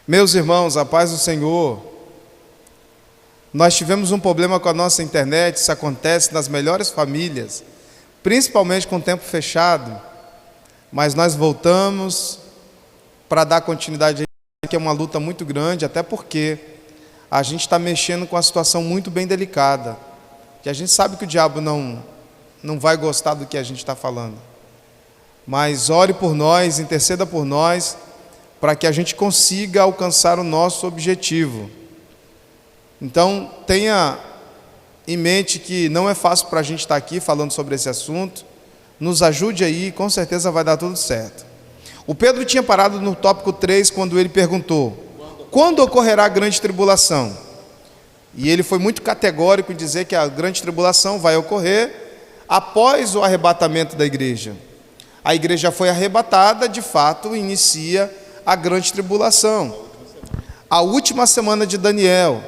Meus irmãos, a paz do Senhor. Nós tivemos um problema com a nossa internet, isso acontece nas melhores famílias, principalmente com o tempo fechado, mas nós voltamos para dar continuidade, que é uma luta muito grande, até porque a gente está mexendo com uma situação muito bem delicada, que a gente sabe que o diabo não vai gostar do que a gente está falando, mas ore por nós, interceda por nós, para que a gente consiga alcançar o nosso objetivo. Então, tenha em mente que não é fácil para a gente estar aqui falando sobre esse assunto. Nos ajude aí, com certeza vai dar tudo certo. O Pedro tinha parado no tópico 3, quando ele perguntou: quando ocorrerá a grande tribulação? E ele foi muito categórico em dizer que a grande tribulação vai ocorrer após o arrebatamento da igreja. A igreja foi arrebatada, de fato, inicia a grande tribulação. A última semana de Daniel.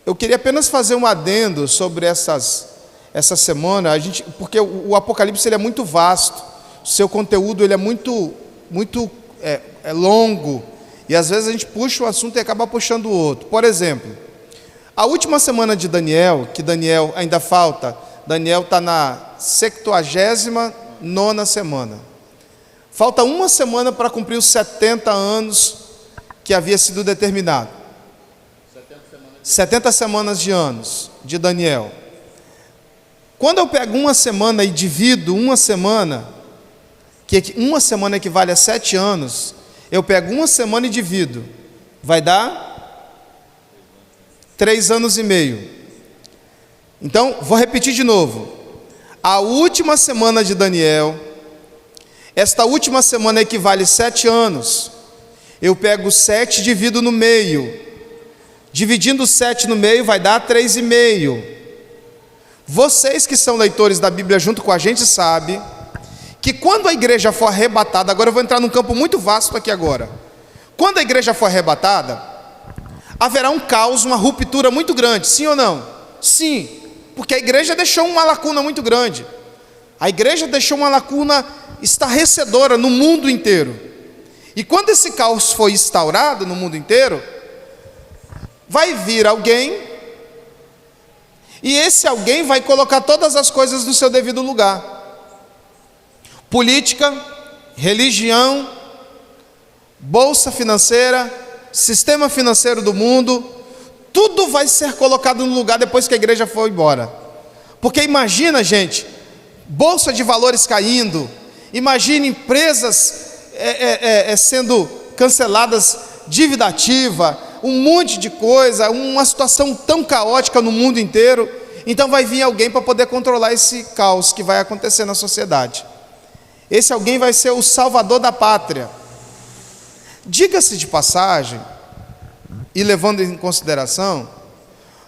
Eu queria apenas fazer um adendo sobre essa semana, porque o Apocalipse ele é muito vasto, o seu conteúdo ele é muito longo, e às vezes a gente puxa um assunto e acaba puxando o outro. Por exemplo, a última semana de Daniel, que Daniel ainda falta, Daniel está na 79ª semana. Falta uma semana para cumprir os 70 anos que havia sido determinado. 70 semanas de anos de Daniel. Quando eu pego uma semana e divido uma semana, que uma semana equivale a 7 anos, eu pego uma semana e divido, vai dar 3 anos e meio. Então, vou repetir de novo. A última semana de Daniel, esta última semana equivale a 7 anos. Eu pego 7 e divido no meio. Dividindo 7 no meio vai dar 3,5. Vocês que são leitores da Bíblia junto com a gente sabem que quando a igreja for arrebatada, agora eu vou entrar num campo muito vasto aqui agora. Quando a igreja for arrebatada, haverá um caos, uma ruptura muito grande, sim ou não? Sim, porque a igreja deixou uma lacuna muito grande. A igreja deixou uma lacuna estarrecedora no mundo inteiro. E quando esse caos for instaurado no mundo inteiro, vai vir alguém, e esse alguém vai colocar todas as coisas no seu devido lugar. Política, religião, bolsa financeira, sistema financeiro do mundo, tudo vai ser colocado no lugar depois que a igreja for embora. Porque imagina, gente, bolsa de valores caindo, imagina empresas sendo canceladas, dívida ativa, um monte de coisa, uma situação tão caótica no mundo inteiro. Então vai vir alguém para poder controlar esse caos que vai acontecer na sociedade. Esse alguém vai ser o salvador da pátria. Diga-se de passagem, e levando em consideração,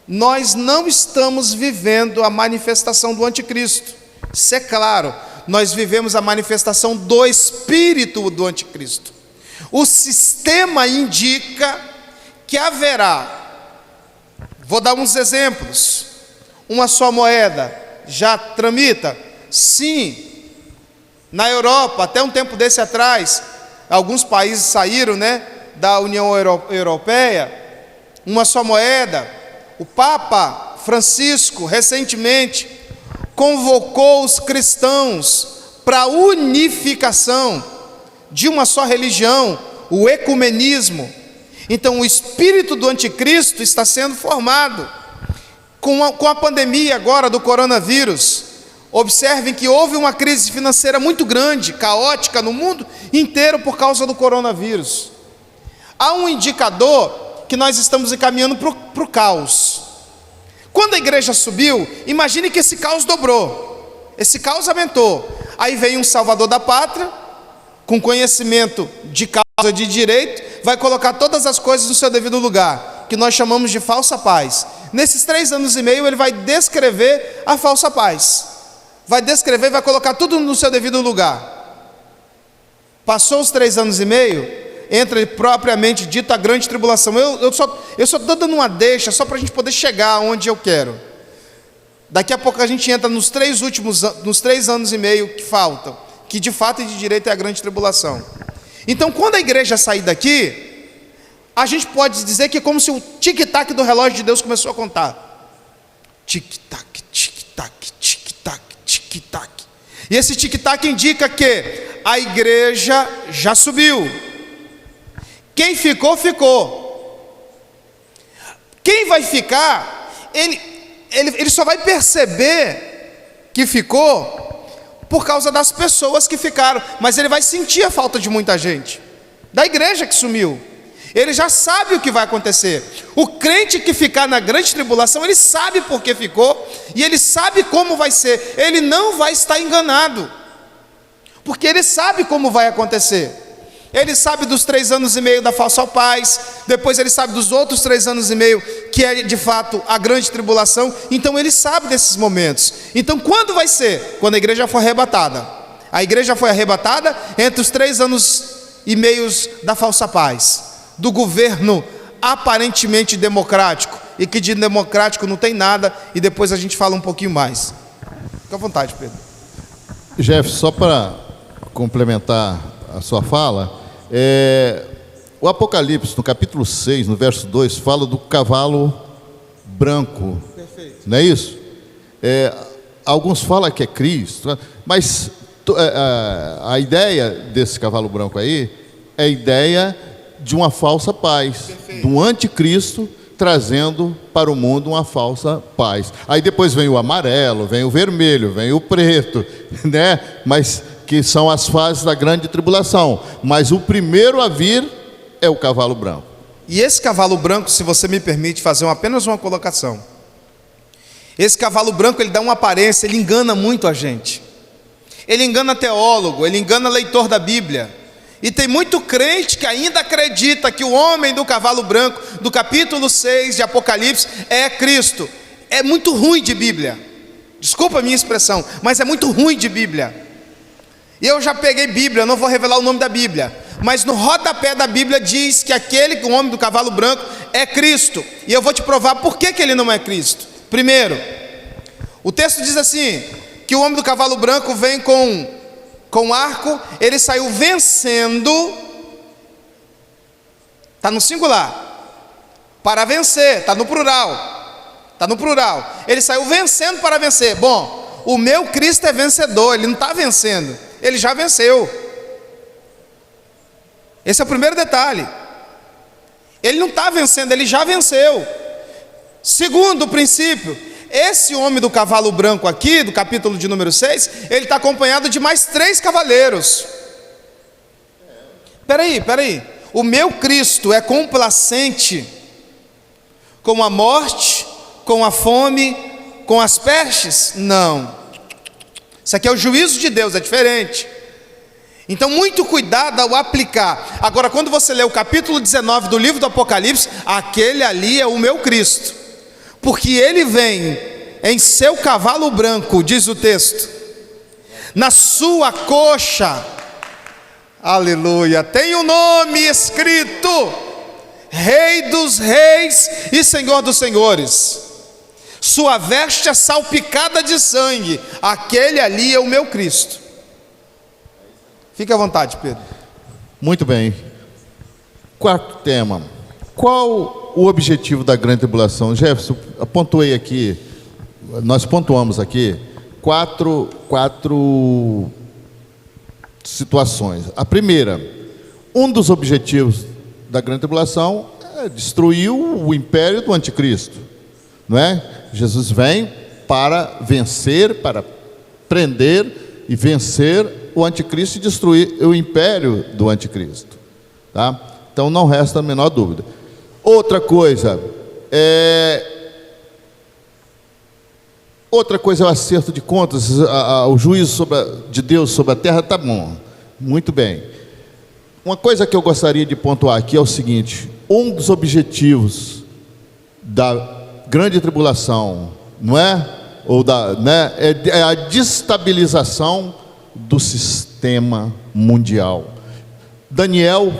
nós não estamos vivendo a manifestação do anticristo. Isso é claro, nós vivemos a manifestação do espírito do anticristo. O sistema indica que haverá, vou dar uns exemplos, uma só moeda já tramita? Sim. Na Europa, até um tempo desse atrás, alguns países saíram, da União Europeia, uma só moeda. O Papa Francisco, recentemente, convocou os cristãos para a unificação de uma só religião, o ecumenismo. Então o espírito do anticristo está sendo formado. Com a pandemia agora do coronavírus, observem que houve uma crise financeira muito grande, caótica no mundo inteiro por causa do coronavírus. Há um indicador que nós estamos encaminhando para o caos. Quando a igreja subiu, imagine que esse caos dobrou, esse caos aumentou. Aí veio um salvador da pátria, com conhecimento de causa de direito, vai colocar todas as coisas no seu devido lugar, que nós chamamos de falsa paz. Nesses 3 anos e meio ele vai descrever a falsa paz, vai descrever, vai colocar tudo no seu devido lugar. Passou os 3 anos e meio, entra propriamente dita a grande tribulação. Eu só estou dando uma deixa, só para a gente poder chegar onde eu quero. Daqui a pouco a gente entra nos 3 anos e meio que faltam, que de fato e de direito é a grande tribulação. Então, quando a igreja sair daqui, a gente pode dizer que é como se o tic-tac do relógio de Deus começou a contar. Tic-tac, tic-tac, tic-tac, tic-tac. E esse tic-tac indica que a igreja já subiu. Quem ficou, ficou. Quem vai ficar, ele só vai perceber que ficou por causa das pessoas que ficaram, mas ele vai sentir a falta de muita gente, da igreja que sumiu. Ele já sabe o que vai acontecer. O crente que ficar na grande tribulação, ele sabe por que ficou, e ele sabe como vai ser. Ele não vai estar enganado, porque ele sabe como vai acontecer. Ele sabe dos 3 anos e meio da falsa paz, depois ele sabe dos outros 3 anos e meio, que é de fato a grande tribulação. Então ele sabe desses momentos. Então quando vai ser? Quando a igreja for arrebatada. A igreja foi arrebatada entre os 3 anos e meio da falsa paz, do governo aparentemente democrático, e que de democrático não tem nada, e depois a gente fala um pouquinho mais. Fica à vontade, Pedro. Jeff, só para complementar a sua fala, o Apocalipse, no capítulo 6, no verso 2, fala do cavalo branco. Perfeito. Não é isso? Alguns falam que é Cristo, mas a ideia desse cavalo branco aí é a ideia de uma falsa paz. Perfeito. Do anticristo trazendo para o mundo uma falsa paz. Aí depois vem o amarelo, vem o vermelho, vem o preto, né? Mas que são as fases da grande tribulação. Mas o primeiro a vir é o cavalo branco. E esse cavalo branco, se você me permite fazer apenas uma colocação, esse cavalo branco, ele dá uma aparência, ele engana muito a gente. Ele engana teólogo, ele engana leitor da Bíblia. E tem muito crente que ainda acredita que o homem do cavalo branco, do capítulo 6 de Apocalipse, é Cristo. É muito ruim de Bíblia. Desculpa a minha expressão, mas é muito ruim de Bíblia. E eu já peguei Bíblia, eu não vou revelar o nome da Bíblia, mas no rodapé da Bíblia diz que o homem do cavalo branco é Cristo. E eu vou te provar por que ele não é Cristo. Primeiro, o texto diz assim, que o homem do cavalo branco vem com arco, ele saiu vencendo, está no singular, para vencer, está no plural, ele saiu vencendo para vencer. Bom, o meu Cristo é vencedor, ele não está vencendo, ele já venceu. Esse é o primeiro detalhe. Ele não está vencendo, ele já venceu. Segundo princípio, esse homem do cavalo branco aqui, do capítulo de número 6, ele está acompanhado de mais 3 cavaleiros. Peraí, o meu Cristo é complacente com a morte, com a fome, com as pestes? Não. Isso aqui é o juízo de Deus, é diferente. Então muito cuidado ao aplicar. Agora, quando você lê o capítulo 19 do livro do Apocalipse, aquele ali é o meu Cristo, porque ele vem em seu cavalo branco, diz o texto, na sua coxa, aleluia, tem o nome escrito, Rei dos Reis e Senhor dos Senhores. Sua veste é salpicada de sangue. Aquele ali é o meu Cristo. Fique à vontade, Pedro. Muito bem. Quarto tema. Qual o objetivo da grande tribulação? Jefferson, pontuei aqui, nós pontuamos aqui quatro situações. A primeira, um dos objetivos da grande tribulação é destruir o império do anticristo, não é? Jesus vem para vencer, para prender e vencer o anticristo e destruir o império do anticristo, tá? Então não resta a menor dúvida. Outra coisa é o acerto de contas, o juízo de Deus sobre a terra. Tá bom, muito bem. Uma coisa que eu gostaria de pontuar aqui é o seguinte: um dos objetivos da grande tribulação, não é? É a destabilização do sistema mundial. Daniel,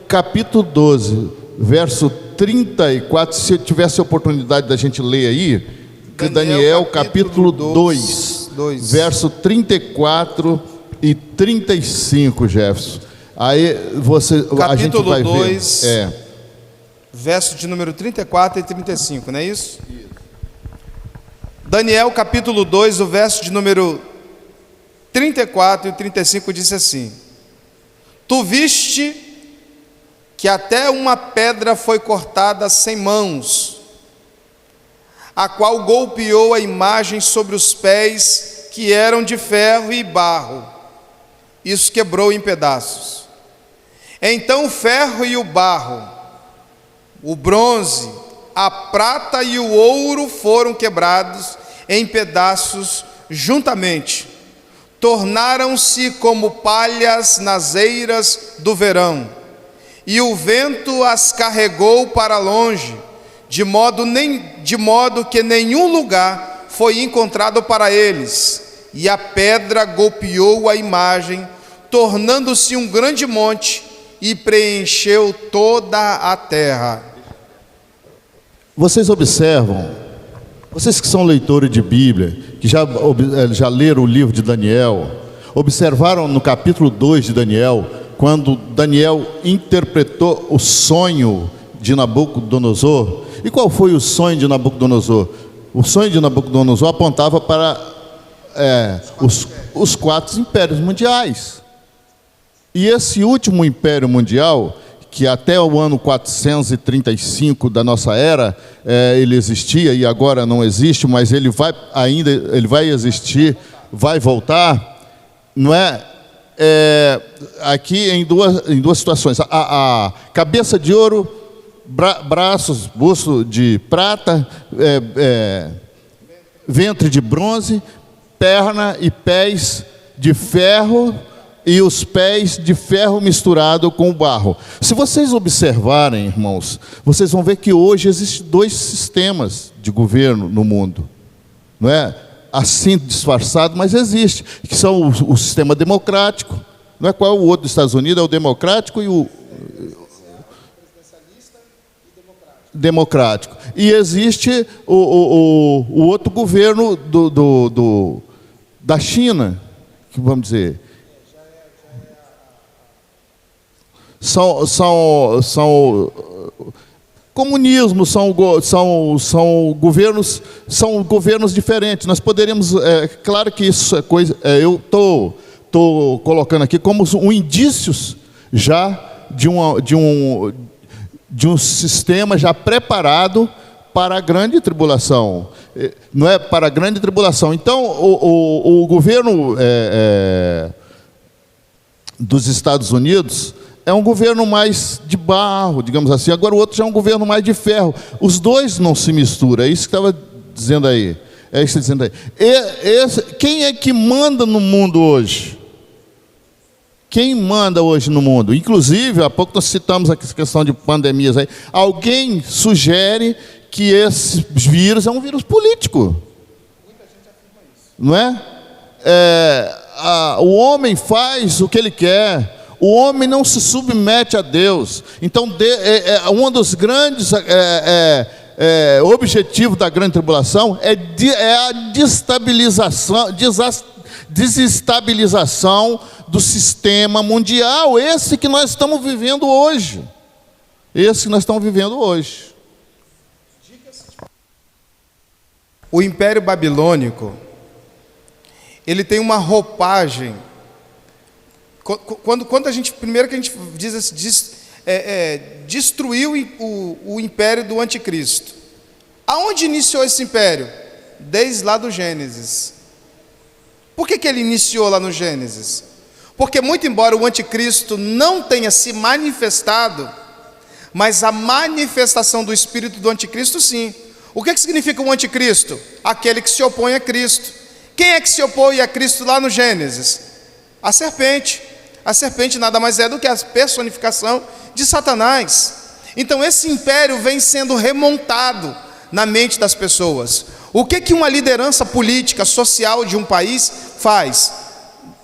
capítulo 12, verso 34, se tivesse a oportunidade da gente ler aí, Daniel capítulo 2, verso 34 e 35, Jefferson. Aí a gente vai ver. verso de número 34 e 35, não é isso? Daniel capítulo 2, o verso de número 34 e 35 diz assim: Tu viste que até uma pedra foi cortada sem mãos, a qual golpeou a imagem sobre os pés, que eram de ferro e barro. Isso quebrou em pedaços. Então o ferro e o barro, o bronze, a prata e o ouro foram quebrados em pedaços juntamente. Tornaram-se como palhas nas eiras do verão, e o vento as carregou para longe, de modo que nenhum lugar foi encontrado para eles. E a pedra golpeou a imagem, tornando-se um grande monte, e preencheu toda a terra. Vocês observam, vocês que são leitores de Bíblia, que já leram o livro de Daniel, observaram no capítulo 2 de Daniel, quando Daniel interpretou o sonho de Nabucodonosor. E qual foi o sonho de Nabucodonosor? O sonho de Nabucodonosor apontava para os 4 impérios mundiais. E esse último império mundial, que até o ano 435 da nossa era, ele existia e agora não existe, mas ele vai existir, vai voltar, não é? Aqui em duas situações: a cabeça de ouro, braços, busto de prata, ventre de bronze, perna e pés de ferro, e os pés de ferro misturado com o barro. Se vocês observarem, irmãos, vocês vão ver que hoje existem 2 sistemas de governo no mundo, não é? Assim disfarçado, mas existe, que são o sistema democrático, não é? Qual é o outro dos Estados Unidos? É o democrático e o democrático. E existe o outro governo da China, que vamos dizer, são comunismo, são governos diferentes. Nós poderíamos, claro que isso é coisa, eu estou colocando aqui como indícios já de um sistema já preparado para a grande tribulação, não é? Para a grande tribulação. Então o governo dos Estados Unidos é um governo mais de barro, digamos assim. Agora o outro já é um governo mais de ferro. Os dois não se misturam. É isso que estava dizendo aí. É isso que está dizendo aí. Quem é que manda no mundo hoje? Quem manda hoje no mundo? Inclusive, há pouco nós citamos a questão de pandemias aí. Alguém sugere que esse vírus é um vírus político. Muita gente afirma isso. Não é? O homem faz o que ele quer. O homem não se submete a Deus. Então, um dos grandes objetivos da grande tribulação é a desestabilização do sistema mundial. Esse que nós estamos vivendo hoje. O Império Babilônico, ele tem uma roupagem. Quando a gente, primeiro que a gente destruiu o império do anticristo. Aonde iniciou esse império? Desde lá do Gênesis. Por que ele iniciou lá no Gênesis? Porque muito embora o anticristo não tenha se manifestado, mas a manifestação do espírito do anticristo sim. O que significa o anticristo? Aquele que se opõe a Cristo. Quem é que se opõe a Cristo lá no Gênesis? A serpente. A serpente nada mais é do que a personificação de Satanás. Então esse império vem sendo remontado na mente das pessoas. O que uma liderança política, social de um país faz?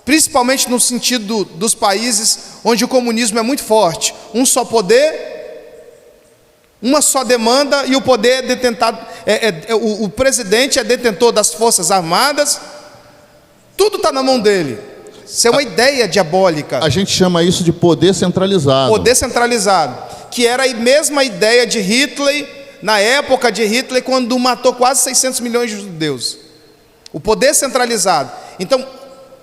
Principalmente no sentido dos países onde o comunismo é muito forte. Um só poder, uma só demanda, e o poder é detentado, o presidente é detentor das forças armadas, tudo está na mão dele. Isso é uma ideia diabólica. A gente chama isso de poder centralizado. Poder centralizado. que era a mesma ideia de Hitler, na época de Hitler, quando matou quase 600 milhões de judeus. O poder centralizado. Então,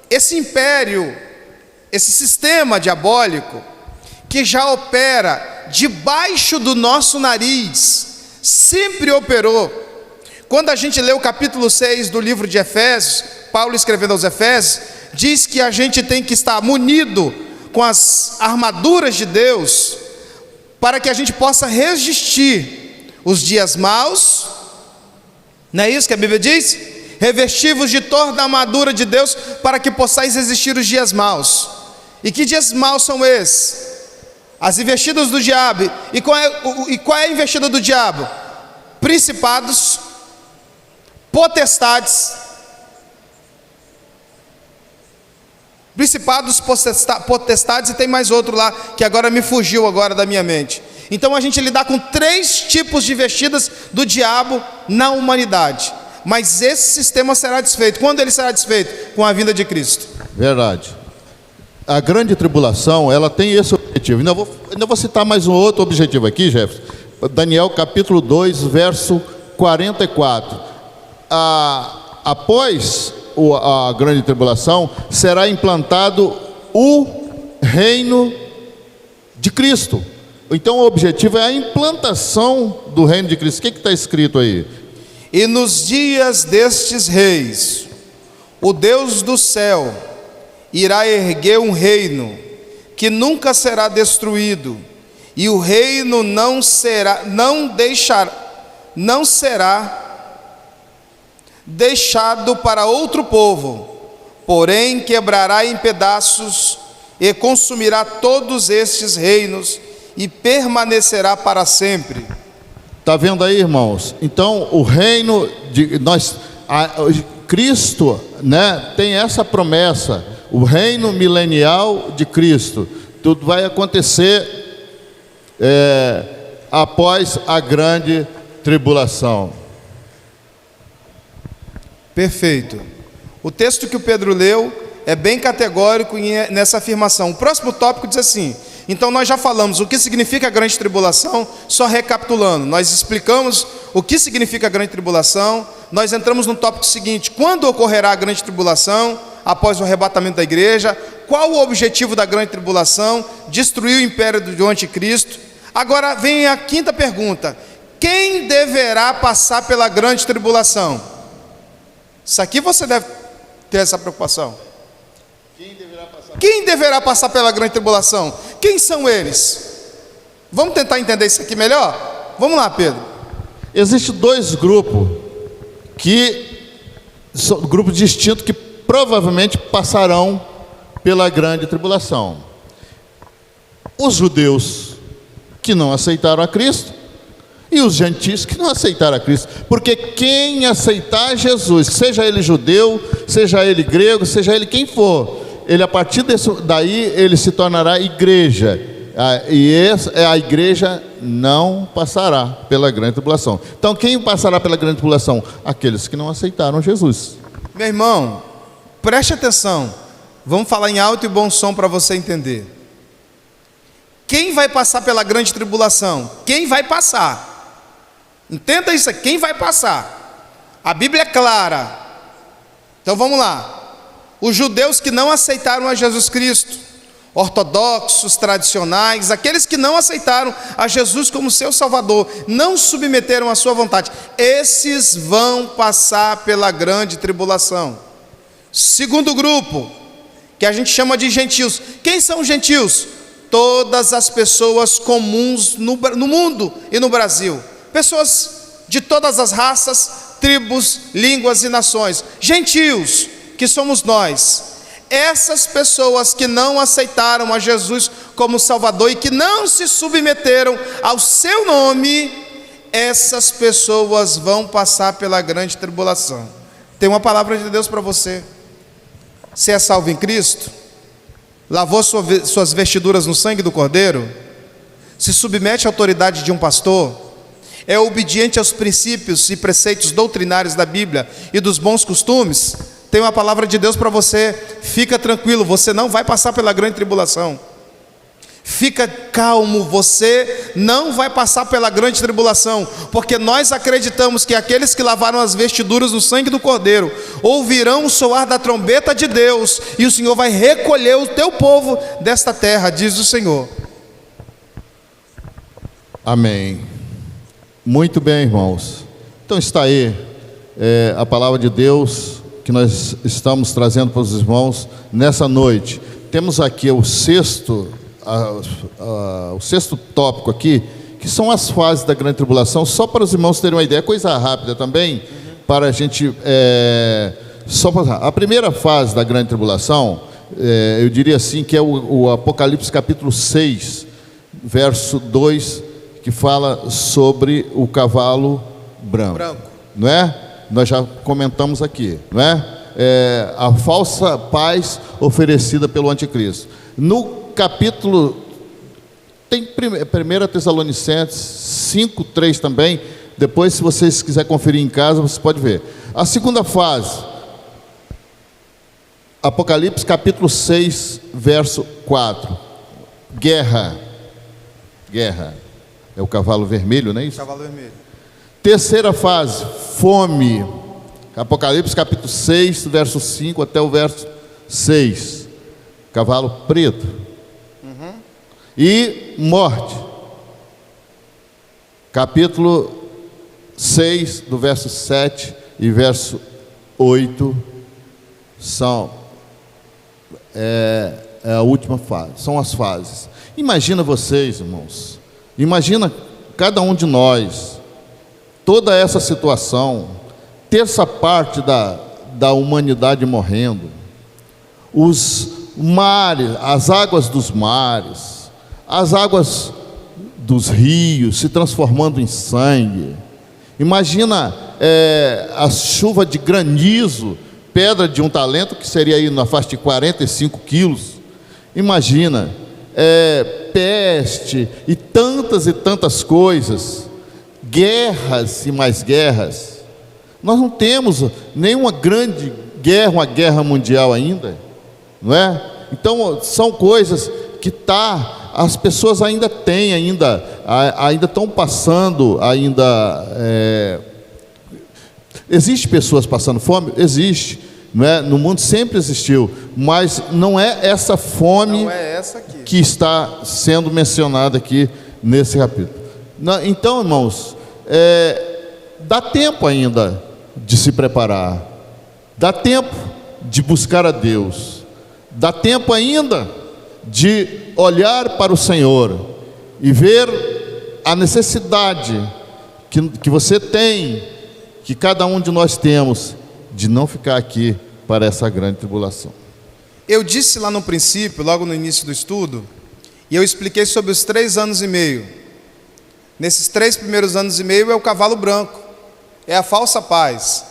esse império, esse sistema diabólico, que já opera debaixo do nosso nariz, sempre operou. Quando a gente lê o capítulo 6 do livro de Efésios, Paulo escrevendo aos Efésios, diz que a gente tem que estar munido com as armaduras de Deus, para que a gente possa resistir os dias maus. Não é isso que a Bíblia diz? Revesti-vos de toda a armadura de Deus, para que possais resistir os dias maus. E que dias maus são esses? As investidas do diabo. E qual é a investida do diabo? Principados, potestades, potestades, e tem mais outro lá, que agora me fugiu agora da minha mente. Então a gente lidar com 3 tipos de investidas do diabo na humanidade. Mas esse sistema será desfeito. Quando ele será desfeito? Com a vinda de Cristo. Verdade. A grande tribulação, ela tem esse objetivo. Ainda vou citar mais um outro objetivo aqui, Jefferson. Daniel capítulo 2, verso 44. Após a grande tribulação, será implantado o reino de Cristo. Então o objetivo é a implantação do reino de Cristo. O que está escrito aí? E nos dias destes reis, o Deus do céu irá erguer um reino que nunca será destruído, e o reino não será deixado para outro povo, porém quebrará em pedaços e consumirá todos estes reinos e permanecerá para sempre. Está vendo aí, irmãos? Então o reino de Cristo, né, tem essa promessa, o reino milenial de Cristo. Tudo vai acontecer após a grande tribulação. Perfeito. O texto que o Pedro leu é bem categórico nessa afirmação. O próximo tópico diz assim: então nós já falamos o que significa a grande tribulação. Só recapitulando, nós explicamos o que significa a grande tribulação. Nós entramos no tópico seguinte: quando ocorrerá a grande tribulação? Após o arrebatamento da igreja. Qual o objetivo da grande tribulação? Destruir o império do anticristo. Agora vem a quinta pergunta: quem deverá passar pela grande tribulação? Isso aqui você deve ter essa preocupação. Quem deverá passar pela grande tribulação? Quem são eles? Vamos tentar entender isso aqui melhor? Vamos lá, Pedro. Existem 2 grupos que são grupos distintos que provavelmente passarão pela grande tribulação. Os judeus que não aceitaram a Cristo e os gentios que não aceitaram a Cristo. Porque quem aceitar Jesus, seja ele judeu, seja ele grego, seja ele quem for, ele, a partir daí ele se tornará igreja, e a igreja não passará pela grande tribulação. Então quem passará pela grande tribulação? Aqueles que não aceitaram Jesus. Meu irmão, preste atenção. Vamos falar em alto e bom som para você entender. Quem vai passar pela grande tribulação? Quem vai passar? Entenda isso aqui, quem vai passar? A Bíblia é clara. Então vamos lá. Os judeus que não aceitaram a Jesus Cristo, ortodoxos, tradicionais, aqueles que não aceitaram a Jesus como seu Salvador, não submeteram à sua vontade, esses vão passar pela grande tribulação. Segundo grupo, que a gente chama de gentios. Quem são os gentios? Todas as pessoas comuns no mundo e no Brasil. Pessoas de todas as raças, tribos, línguas e nações. Gentios, que somos nós. Essas pessoas que não aceitaram a Jesus como Salvador e que não se submeteram ao seu nome, essas pessoas vão passar pela grande tribulação. Tem uma palavra de Deus para você. Você é salvo em Cristo? Lavou suas vestiduras no sangue do Cordeiro? Se submete à autoridade de um pastor? É obediente aos princípios e preceitos doutrinários da Bíblia e dos bons costumes? Tem uma palavra de Deus para você. Fica tranquilo, você não vai passar pela grande tribulação. Fica calmo, você não vai passar pela grande tribulação, porque nós acreditamos que aqueles que lavaram as vestiduras no sangue do Cordeiro ouvirão o soar da trombeta de Deus, e o Senhor vai recolher o teu povo desta terra, diz o Senhor. Amém. Muito bem, irmãos. Então está aí a palavra de Deus que nós estamos trazendo para os irmãos nessa noite. Temos aqui o sexto tópico aqui, que são as fases da grande tribulação, só para os irmãos terem uma ideia, coisa rápida também, para a gente, a primeira fase da grande tribulação, eu diria assim, que é o Apocalipse capítulo 6, verso 2, que fala sobre o cavalo branco. Não é? Nós já comentamos aqui, não é? A falsa paz oferecida pelo anticristo. No capítulo, tem 1 Tessalonicenses 5:3 também, depois se vocês quiserem conferir em casa, você pode ver. A segunda fase, Apocalipse capítulo 6, verso 4, guerra, é o cavalo vermelho, não é isso? Cavalo vermelho. Terceira fase, fome, Apocalipse capítulo 6, verso 5 até o verso 6, cavalo preto. E morte, capítulo 6, do verso 7 e verso 8, é a última fase, são as fases. Imagina vocês, irmãos, imagina cada um de nós, toda essa situação, terça parte da humanidade morrendo, os mares, as águas dos mares, as águas dos rios se transformando em sangue. Imagina a chuva de granizo, pedra de 1 talento, que seria aí na faixa de 45 quilos. Imagina peste e tantas coisas, guerras e mais guerras. Nós não temos nenhuma grande guerra, uma guerra mundial ainda, não é? Então são coisas que as pessoas ainda têm, ainda estão passando, existe pessoas passando fome? Existe, não é? No mundo sempre existiu, mas não é essa fome, não é essa aqui, que está sendo mencionada aqui nesse capítulo. Então, irmãos, dá tempo ainda de se preparar, dá tempo de buscar a Deus, dá tempo ainda de olhar para o Senhor e ver a necessidade que você tem, que cada um de nós temos, de não ficar aqui para essa grande tribulação. Eu disse lá no princípio, logo no início do estudo, e eu expliquei sobre os 3 anos e meio. Nesses 3 primeiros anos e meio é o cavalo branco, é a falsa paz,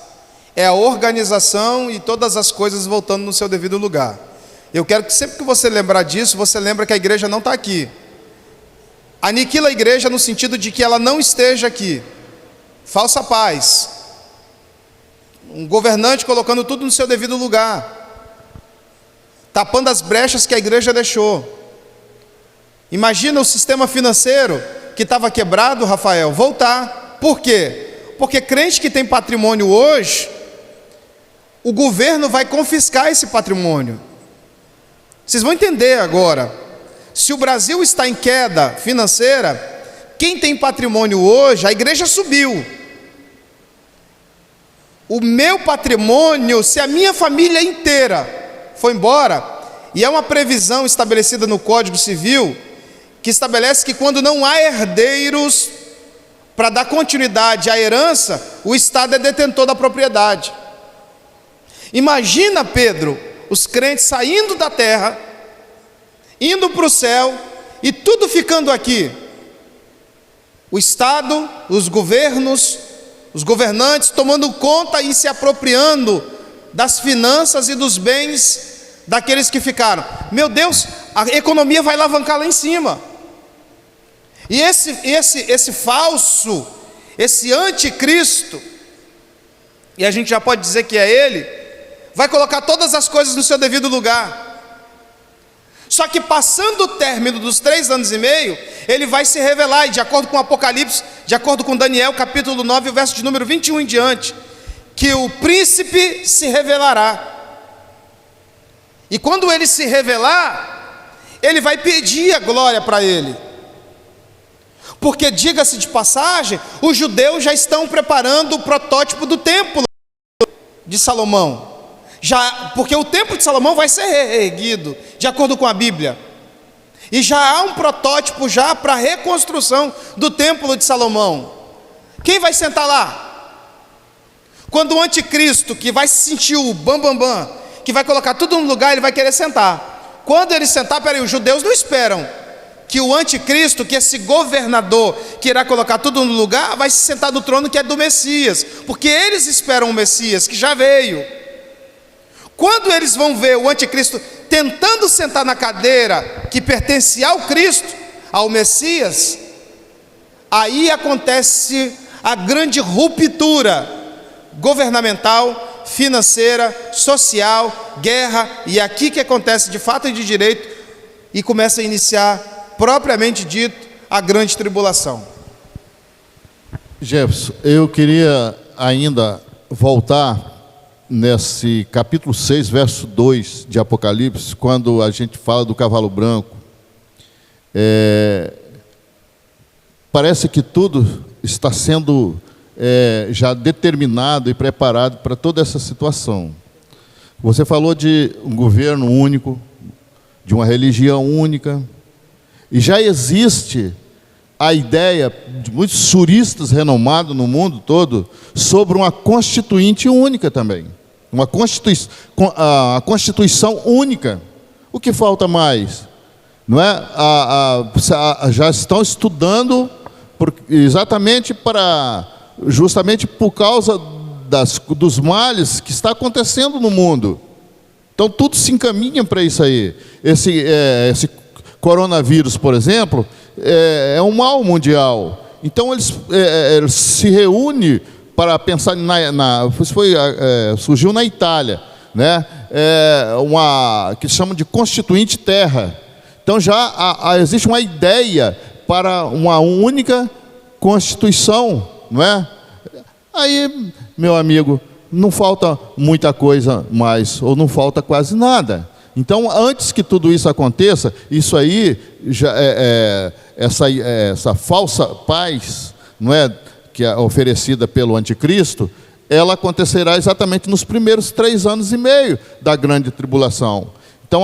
é a organização e todas as coisas voltando no seu devido lugar. Eu quero que sempre que você lembrar disso, você lembra que a igreja não está aqui. Aniquila a igreja no sentido de que ela não esteja aqui. Falsa paz. Um governante colocando tudo no seu devido lugar, tapando as brechas que a igreja deixou. Imagina o sistema financeiro que estava quebrado, Rafael, voltar. Por quê? Porque crente que tem patrimônio hoje, o governo vai confiscar esse patrimônio. Vocês vão entender agora. Se o Brasil está em queda financeira, quem tem patrimônio hoje, a igreja subiu. O meu patrimônio, se a minha família inteira foi embora, e é uma previsão estabelecida no Código Civil, que estabelece que quando não há herdeiros para dar continuidade à herança, o Estado é detentor da propriedade. Imagina, Pedro, os crentes saindo da terra, indo para o céu, e tudo ficando aqui. O Estado, os governos, os governantes tomando conta e se apropriando das finanças e dos bens daqueles que ficaram. Meu Deus, a economia vai alavancar lá em cima. E esse falso, esse anticristo, e a gente já pode dizer que é ele, vai colocar todas as coisas no seu devido lugar. Só que passando o término dos 3 anos e meio, ele vai se revelar, e de acordo com o Apocalipse, de acordo com Daniel, capítulo 9, o verso de número 21 em diante, que o príncipe se revelará. E quando ele se revelar, ele vai pedir a glória para ele. Porque, diga-se de passagem, os judeus já estão preparando o protótipo do templo de Salomão. Porque o templo de Salomão vai ser reerguido, de acordo com a Bíblia. E já há um protótipo já para a reconstrução do templo de Salomão. Quem vai sentar lá? Quando o anticristo, que vai se sentir o bam, que vai colocar tudo no lugar, ele vai querer sentar. Quando ele sentar, os judeus não esperam que o anticristo, que esse governador que irá colocar tudo no lugar, vai se sentar no trono que é do Messias, porque eles esperam o Messias, que já veio. Quando eles vão ver o anticristo tentando sentar na cadeira que pertence ao Cristo, ao Messias, aí acontece a grande ruptura governamental, financeira, social, guerra, e aqui que acontece de fato e de direito, e começa a iniciar, propriamente dito, a grande tribulação. Jefferson, eu queria ainda voltar nesse capítulo 6, verso 2 de Apocalipse, quando a gente fala do cavalo branco. Parece que tudo está sendo já determinado e preparado para toda essa situação. Você falou de um governo único, de uma religião única, e já existe a ideia de muitos juristas renomados no mundo todo sobre uma constituinte única também, a constituição única. O que falta mais? Não é? Já estão estudando justamente por causa dos males que está acontecendo no mundo. Então tudo se encaminha para isso aí. Esse coronavírus, por exemplo, é um mal mundial. Então eles se reúnem para pensar surgiu na Itália, né? Que chamam de Constituinte Terra. Então já existe uma ideia para uma única Constituição, não é? Aí, meu amigo, não falta muita coisa mais, ou não falta quase nada. Então, antes que tudo isso aconteça, isso aí, essa falsa paz, não é, que é oferecida pelo anticristo, ela acontecerá exatamente nos primeiros 3 anos e meio da grande tribulação. Então,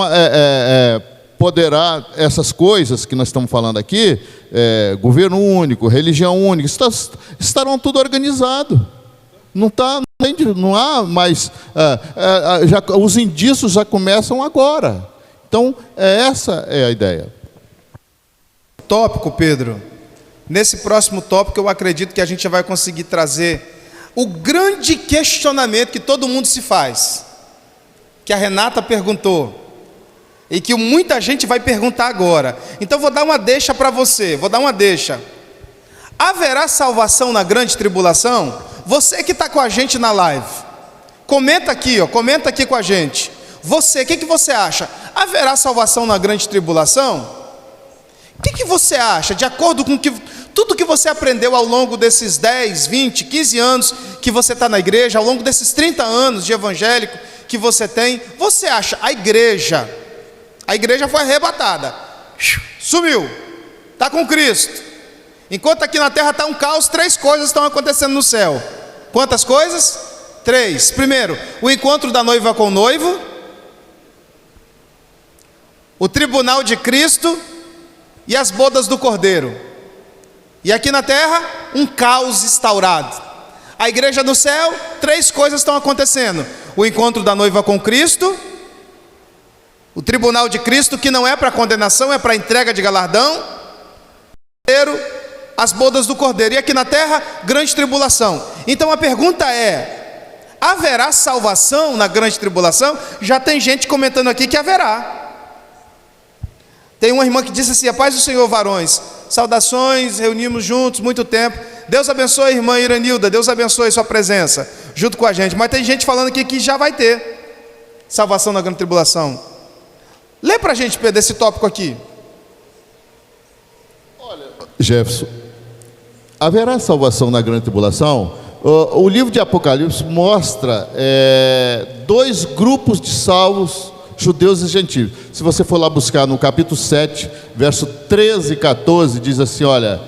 poderá, essas coisas que nós estamos falando aqui, governo único, religião única, estarão tudo organizado. Não há mais, os indícios já começam agora. Então, essa é a ideia. Tópico, Pedro. Nesse próximo tópico, eu acredito que a gente vai conseguir trazer o grande questionamento que todo mundo se faz, que a Renata perguntou, e que muita gente vai perguntar agora. Então, vou dar uma deixa para você, Haverá salvação na grande tribulação? Você que está com a gente na live, comenta aqui com a gente. Você, o que você acha? Haverá salvação na grande tribulação? O que você acha, de acordo com tudo que você aprendeu ao longo desses 10, 20, 15 anos que você está na igreja, ao longo desses 30 anos de evangélico que você tem, você acha a igreja foi arrebatada, sumiu, está com Cristo. Enquanto aqui na terra está um caos, 3 coisas estão acontecendo no céu. Quantas coisas? 3. Primeiro, o encontro da noiva com o noivo, o tribunal de Cristo e as bodas do Cordeiro. E aqui na terra, um caos instaurado. A igreja no céu, 3 coisas estão acontecendo: o encontro da noiva com Cristo, o tribunal de Cristo, que não é para condenação, é para entrega de galardão, as bodas do Cordeiro. E aqui na terra, grande tribulação. Então a pergunta é: haverá salvação na grande tribulação? Já tem gente comentando aqui que haverá. Tem uma irmã que disse assim: a paz do Senhor, varões, saudações, reunimos juntos muito tempo. Deus abençoe a irmã Iranilda, Deus abençoe sua presença junto com a gente. Mas tem gente falando aqui que já vai ter salvação na grande tribulação. Lê para a gente, Pedro, esse tópico aqui. Jefferson, haverá salvação na grande tribulação? O livro de Apocalipse mostra dois grupos de salvos, judeus e gentios. Se você for lá buscar no capítulo 7, verso 13 e 14, diz assim, olha,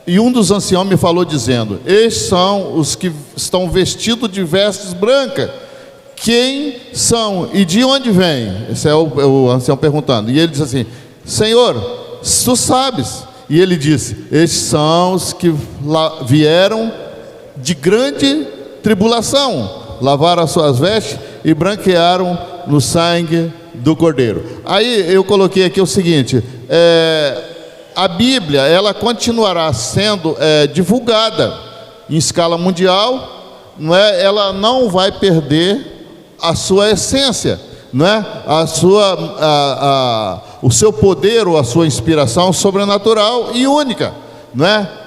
e um dos anciãos me falou dizendo, estes são os que estão vestidos de vestes brancas. Quem são e de onde vêm? Esse é o ancião perguntando. E ele diz assim, Senhor, tu sabes. E ele disse, estes são os que vieram de grande tribulação, lavaram as suas vestes e branquearam no sangue do Cordeiro. Aí eu coloquei aqui o seguinte, a Bíblia, ela continuará sendo divulgada em escala mundial, não é? Ela não vai perder a sua essência, não é? O seu poder ou a sua inspiração sobrenatural e única, não é?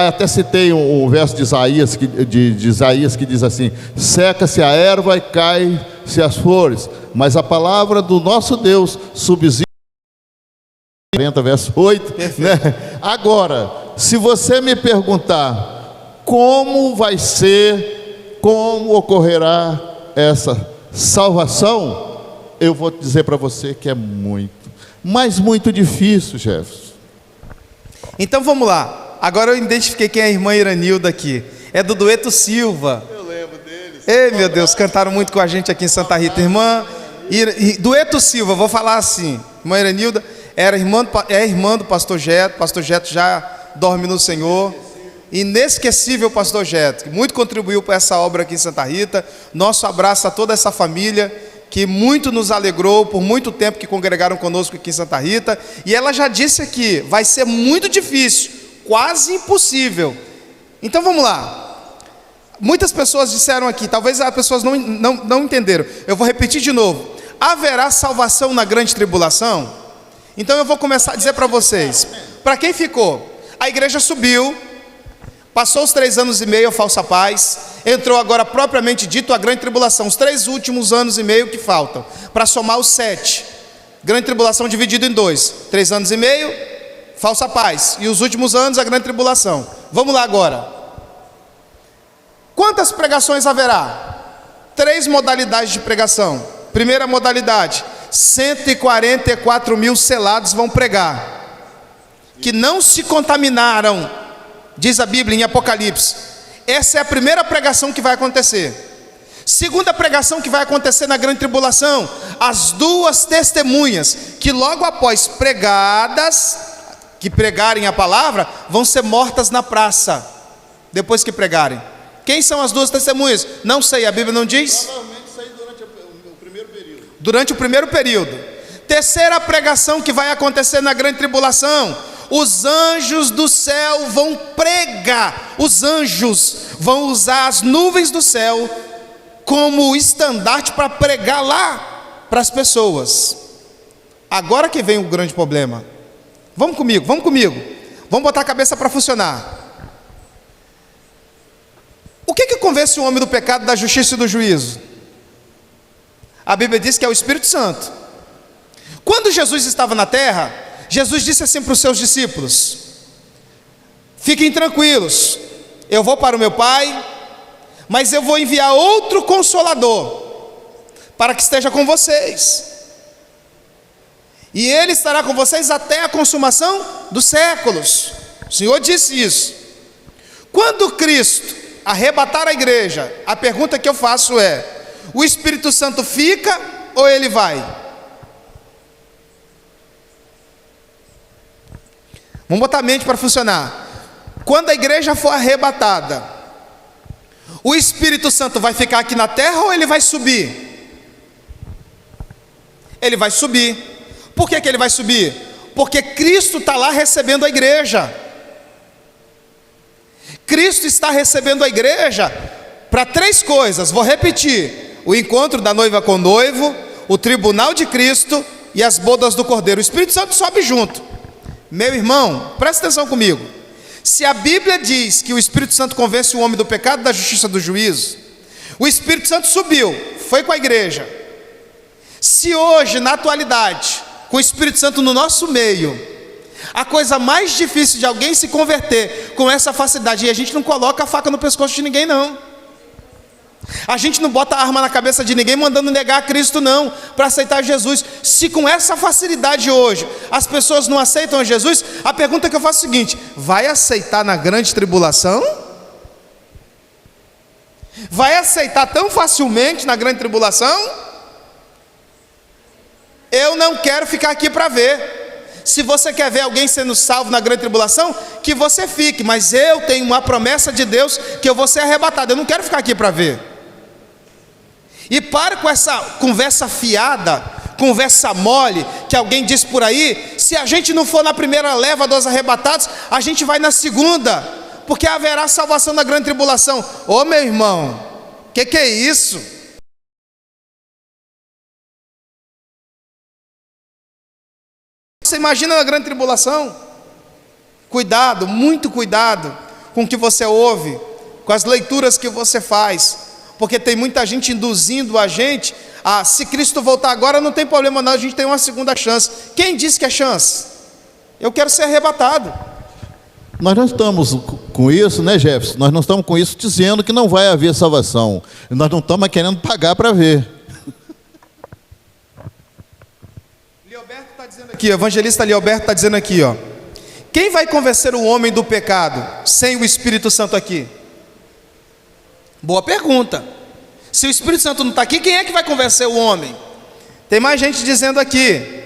Até citei um verso de Isaías que diz assim, seca-se a erva e cai-se as flores, mas a palavra do nosso Deus subsiste. 40, verso 8, né? Agora, se você me perguntar como vai ser, como ocorrerá essa salvação, eu vou dizer para você que é muito, mas muito difícil, Jefferson. Então vamos lá. Agora eu identifiquei quem é a irmã Iranilda aqui. É do Dueto Silva. Eu lembro deles. Ei, meu Deus, cantaram muito com a gente aqui em Santa Rita. Irmã Dueto Silva, vou falar assim. Irmã Iranilda é irmã do pastor Jeto. Pastor Jeto já dorme no Senhor. Inesquecível pastor Jeto, que muito contribuiu para essa obra aqui em Santa Rita. Nosso abraço a toda essa família que muito nos alegrou por muito tempo que congregaram conosco aqui em Santa Rita. E ela já disse aqui, vai ser muito difícil, quase impossível. Então vamos lá. Muitas pessoas disseram aqui, talvez as pessoas não entenderam. Eu vou repetir de novo. Haverá salvação na grande tribulação? Então eu vou começar a dizer para vocês. Para quem ficou? A igreja subiu, passou os 3 anos e meio a falsa paz, entrou agora propriamente dito a grande tribulação, os 3 últimos anos e meio que faltam, para somar os 7. Grande tribulação dividido em 2, 3 anos e meio, falsa paz, e os últimos anos a grande tribulação. Vamos lá agora. Quantas pregações haverá? 3 modalidades de pregação. Primeira modalidade, 144 mil selados vão pregar, que não se contaminaram, diz a Bíblia em Apocalipse. Essa é a primeira pregação que vai acontecer. Segunda pregação que vai acontecer na grande tribulação, as 2 testemunhas, que logo após que pregarem a palavra, vão ser mortas na praça, depois que pregarem. Quem são as 2 testemunhas? Não sei, a Bíblia não diz? Provavelmente isso aí durante o primeiro período. Durante o primeiro período. Terceira pregação que vai acontecer na grande tribulação, os anjos do céu vão pregar. Os anjos vão usar as nuvens do céu como estandarte para pregar lá para as pessoas. Agora que vem o grande problema. Vamos comigo. Vamos botar a cabeça para funcionar. O que convence o homem do pecado, da justiça e do juízo? A Bíblia diz que é o Espírito Santo. Quando Jesus estava na terra, Jesus disse assim para os seus discípulos: fiquem tranquilos, eu vou para o meu Pai, mas eu vou enviar outro Consolador, para que esteja com vocês, e Ele estará com vocês até a consumação dos séculos. O Senhor disse isso. Quando Cristo arrebatar a igreja, a pergunta que eu faço é: o Espírito Santo fica ou Ele vai? Vamos botar a mente para funcionar. Quando a igreja for arrebatada, o Espírito Santo vai ficar aqui na terra ou ele vai subir? Ele vai subir. Por que ele vai subir? Porque Cristo está lá recebendo a igreja. Cristo está recebendo a igreja para 3 coisas. Vou repetir: o encontro da noiva com o noivo, o tribunal de Cristo e as bodas do Cordeiro. O Espírito Santo sobe junto. Meu irmão, presta atenção comigo. Se a Bíblia diz que o Espírito Santo convence o homem do pecado, da justiça e do juízo, o Espírito Santo subiu, foi com a igreja. Se hoje, na atualidade, com o Espírito Santo no nosso meio, a coisa mais difícil de alguém se converter com essa facilidade, e a gente não coloca a faca no pescoço de ninguém não, a gente não bota a arma na cabeça de ninguém mandando negar a Cristo não, para aceitar Jesus. Se com essa facilidade hoje as pessoas não aceitam a Jesus, a pergunta que eu faço é a seguinte: vai aceitar na grande tribulação? Vai aceitar tão facilmente na grande tribulação? Eu não quero ficar aqui para ver. Se você quer ver alguém sendo salvo na grande tribulação, que você fique, mas eu tenho uma promessa de Deus que eu vou ser arrebatado. Eu não quero ficar aqui para ver. E pare com essa conversa fiada, conversa mole, que alguém diz por aí. Se a gente não for na primeira leva dos arrebatados, a gente vai na segunda, porque haverá salvação na grande tribulação. Ô meu irmão, que é isso? Você imagina na grande tribulação? Cuidado, muito cuidado com o que você ouve, com as leituras que você faz, porque tem muita gente induzindo a gente a, se Cristo voltar agora não tem problema não, a gente tem uma segunda chance. Quem disse que é chance? Eu quero ser arrebatado. Nós não estamos com isso, né, Jefferson? Nós não estamos com isso dizendo que não vai haver salvação. Nós não estamos querendo pagar para ver. Leoberto está dizendo aqui, o evangelista Leoberto está dizendo aqui, ó. Quem vai convencer o homem do pecado sem o Espírito Santo aqui? Boa pergunta. Se o Espírito Santo não está aqui, quem é que vai convencer o homem? Tem mais gente dizendo aqui.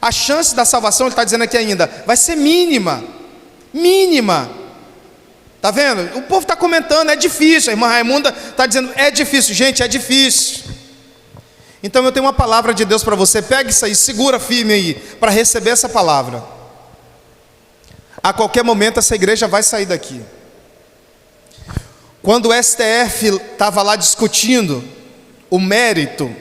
A chance da salvação, ele está dizendo aqui ainda, vai ser mínima. Mínima. Está vendo? O povo está comentando, é difícil. A irmã Raimunda está dizendo, é difícil. Gente, é difícil. Então eu tenho uma palavra de Deus para você. Pega isso aí, segura firme aí, para receber essa palavra. A qualquer momento essa igreja vai sair daqui. Quando o STF estava lá discutindo o mérito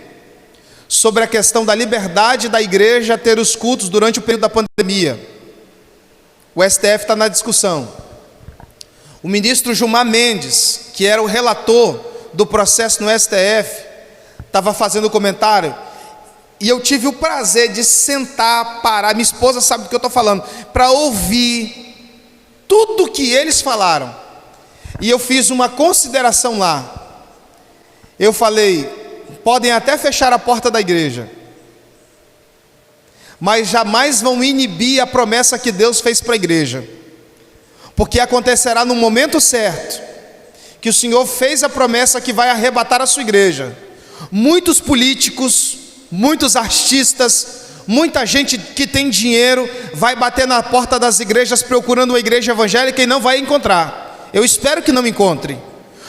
sobre a questão da liberdade da igreja ter os cultos durante o período da pandemia, o STF está na discussão. O ministro Gilmar Mendes, que era o relator do processo no STF, estava fazendo comentário, e eu tive o prazer de sentar, parar, minha esposa sabe do que eu estou falando, para ouvir tudo que eles falaram. E eu fiz uma consideração lá. Eu falei, podem até fechar a porta da igreja, mas jamais vão inibir a promessa que Deus fez para a igreja, porque acontecerá no momento certo, que o Senhor fez a promessa que vai arrebatar a sua igreja. Muitos políticos, muitos artistas, muita gente que tem dinheiro vai bater na porta das igrejas procurando uma igreja evangélica e não vai encontrar. Eu espero que não encontre,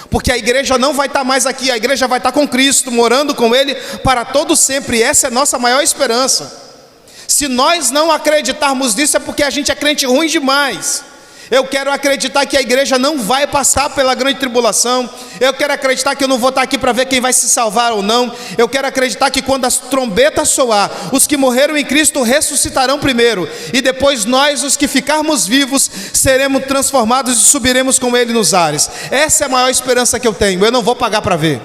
porque a igreja não vai estar mais aqui, a igreja vai estar com Cristo, morando com Ele para todo sempre, e essa é a nossa maior esperança. Se nós não acreditarmos nisso, é porque a gente é crente ruim demais. Eu quero acreditar que a igreja não vai passar pela grande tribulação. Eu quero acreditar que eu não vou estar aqui para ver quem vai se salvar ou não. Eu quero acreditar que quando as trombetas soar, os que morreram em Cristo ressuscitarão primeiro, e depois nós, os que ficarmos vivos, seremos transformados e subiremos com Ele nos ares. Essa é a maior esperança que eu tenho. Eu não vou pagar para ver.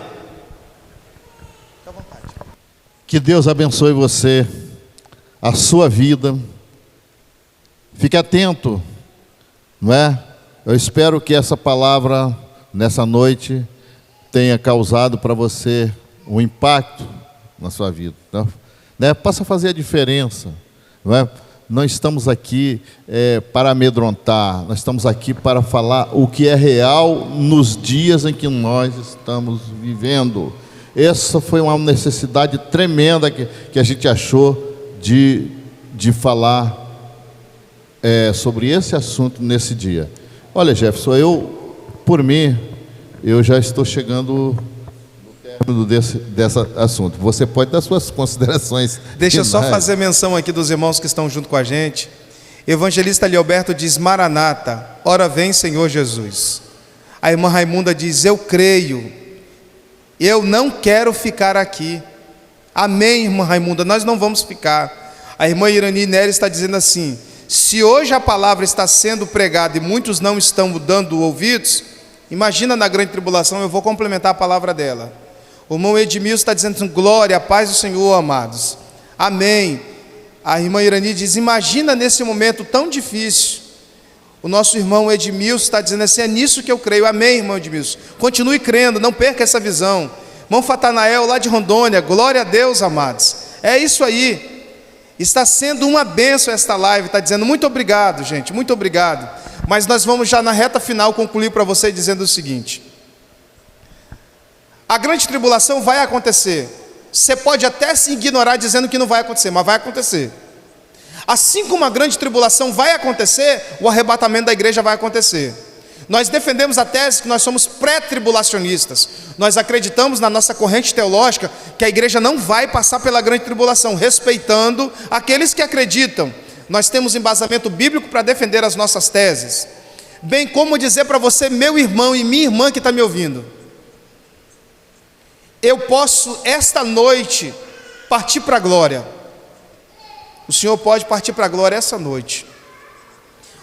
Fica à vontade. Que Deus abençoe você, a sua vida. Fique atento, não é? Eu espero que essa palavra nessa noite tenha causado para você um impacto na sua vida, né? Possa fazer a diferença, não é? Não estamos aqui para amedrontar, nós estamos aqui para falar o que é real nos dias em que nós estamos vivendo. Essa foi uma necessidade tremenda que a gente achou de falar sobre esse assunto nesse dia. Olha, Jefferson, por mim, eu já estou chegando no término desse assunto. Você pode dar suas considerações. Deixa eu só fazer menção aqui dos irmãos que estão junto com a gente. Evangelista Leoberto diz, Maranata, ora vem Senhor Jesus. A irmã Raimunda diz, eu creio, eu não quero ficar aqui. Amém, irmã Raimunda, nós não vamos ficar. A irmã Irani Nery está dizendo assim, se hoje a palavra está sendo pregada e muitos não estão dando ouvidos, imagina na grande tribulação. Eu vou complementar a palavra dela. O irmão Edmilson está dizendo: glória, a paz do Senhor, amados. Amém. A irmã Irani diz: imagina nesse momento tão difícil. O nosso irmão Edmilson está dizendo assim: é nisso que eu creio. Amém, irmão Edmilson. Continue crendo, não perca essa visão. Irmão Fatanael, lá de Rondônia, glória a Deus, amados. É isso aí. Está sendo uma bênção esta live. Está dizendo: muito obrigado, gente, muito obrigado. Mas nós vamos já na reta final concluir para você dizendo o seguinte: a grande tribulação vai acontecer. Você pode até se ignorar dizendo que não vai acontecer, mas vai acontecer. Assim como a grande tribulação vai acontecer, o arrebatamento da igreja vai acontecer. Nós defendemos a tese que nós somos pré-tribulacionistas. Nós acreditamos na nossa corrente teológica que a igreja não vai passar pela grande tribulação, respeitando aqueles que acreditam. Nós temos embasamento bíblico para defender as nossas teses. Bem como dizer para você, meu irmão e minha irmã que está me ouvindo: eu posso esta noite partir para a glória. O Senhor pode partir para a glória essa noite.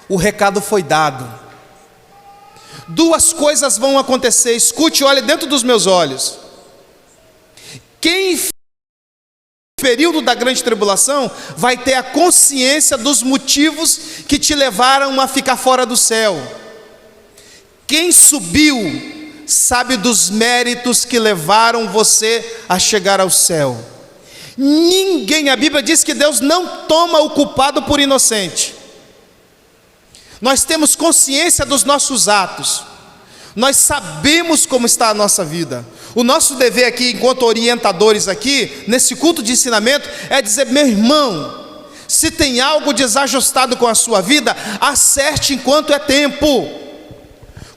O recado foi dado. Duas coisas vão acontecer. Escute, olhe dentro dos meus olhos. Quem no período da grande tribulação vai ter a consciência dos motivos que te levaram a ficar fora do céu. Quem subiu sabe dos méritos que levaram você a chegar ao céu. Ninguém, a Bíblia diz que Deus não toma o culpado por inocente. Nós temos consciência dos nossos atos. Nós sabemos como está a nossa vida. O nosso dever aqui, enquanto orientadores aqui, nesse culto de ensinamento, é dizer: meu irmão, se tem algo desajustado com a sua vida, acerte enquanto é tempo.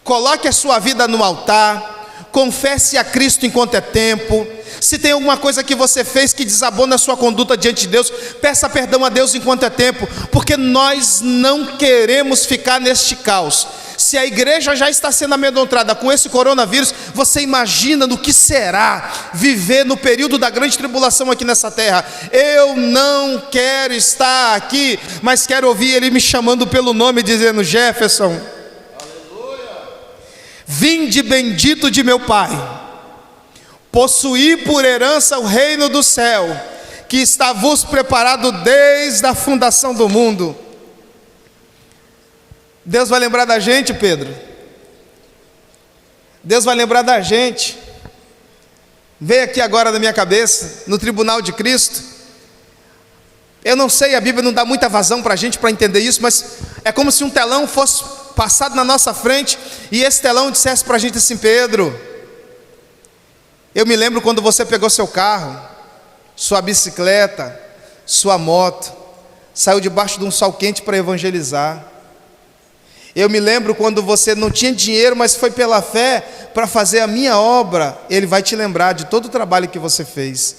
Coloque a sua vida no altar, confesse a Cristo enquanto é tempo. Se tem alguma coisa que você fez que desabou na sua conduta diante de Deus, peça perdão a Deus enquanto é tempo, porque nós não queremos ficar neste caos. Se a igreja já está sendo amedrontada com esse coronavírus, você imagina no que será viver no período da grande tribulação aqui nessa terra. Eu não quero estar aqui, mas quero ouvir Ele me chamando pelo nome, dizendo: Jefferson, vinde bendito de meu Pai, possuí por herança o reino do céu, que está vos preparado desde a fundação do mundo. Deus vai lembrar da gente, Pedro. Deus vai lembrar da gente. Veio aqui agora na minha cabeça, no tribunal de Cristo. Eu não sei, a Bíblia não dá muita vazão para a gente para entender isso, mas é como se um telão fosse passado na nossa frente e esse telão dissesse para a gente assim: Pedro, eu me lembro quando você pegou seu carro, sua bicicleta, sua moto, saiu debaixo de um sol quente para evangelizar. Eu me lembro quando você não tinha dinheiro, mas foi pela fé para fazer a minha obra. Ele vai te lembrar de todo o trabalho que você fez.